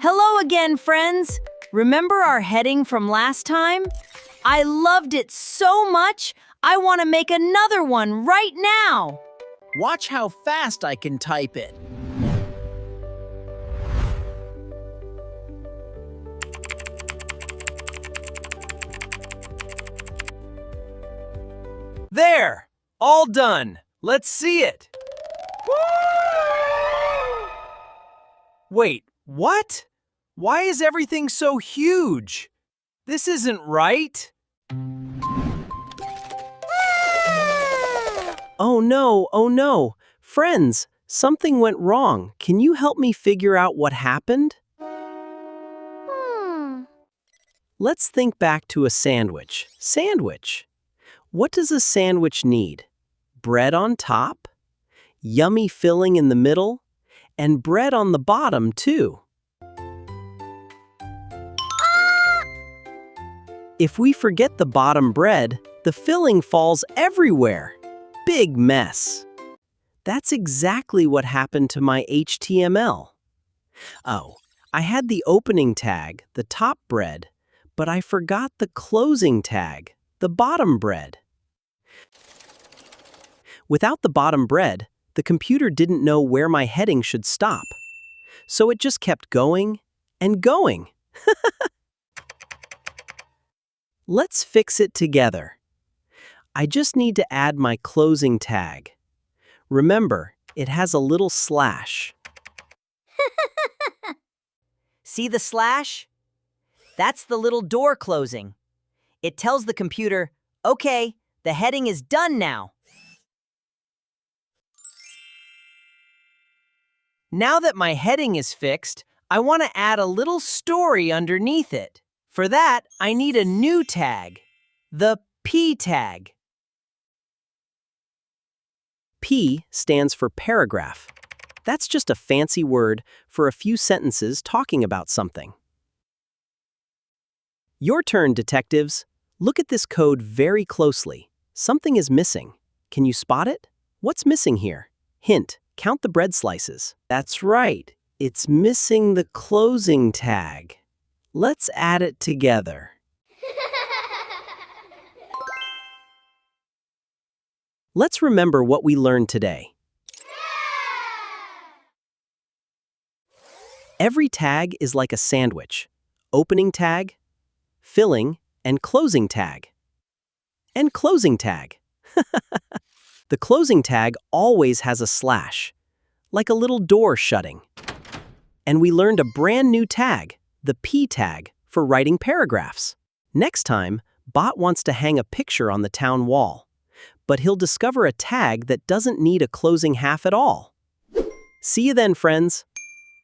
Hello again, friends! Remember our heading from last time? I loved it so much, I want to make another one right now! Watch how fast I can type it. There! All done. Let's see it. Wait, what? Why is everything so huge? This isn't right. Oh no. Friends, something went wrong. Can you help me figure out what happened? Let's think back to a sandwich. Sandwich. What does a sandwich need? Bread on top, yummy filling in the middle, and bread on the bottom too. If we forget the bottom bread, the filling falls everywhere. Big mess. That's exactly what happened to my HTML. Oh, I had the opening tag, the top bread, but I forgot the closing tag, the bottom bread. Without the bottom bread, the computer didn't know where my heading should stop. So it just kept going and going. Let's fix it together. I just need to add my closing tag. Remember, it has a little slash. See the slash? That's the little door closing. It tells the computer, okay, the heading is done now. Now that my heading is fixed, I want to add a little story underneath it. For that, I need a new tag, the P tag. P stands for paragraph. That's just a fancy word for a few sentences talking about something. Your turn, detectives. Look at this code very closely. Something is missing. Can you spot it? What's missing here? Hint. Count the bread slices. That's right. It's missing the closing tag. Let's add it together. Let's remember what we learned today. Every tag is like a sandwich. Opening tag, filling, and closing tag. And closing tag. The closing tag always has a slash, like a little door shutting. And we learned a brand new tag, the P tag, for writing paragraphs. Next time, Bot wants to hang a picture on the town wall, but he'll discover a tag that doesn't need a closing half at all. See you then, friends.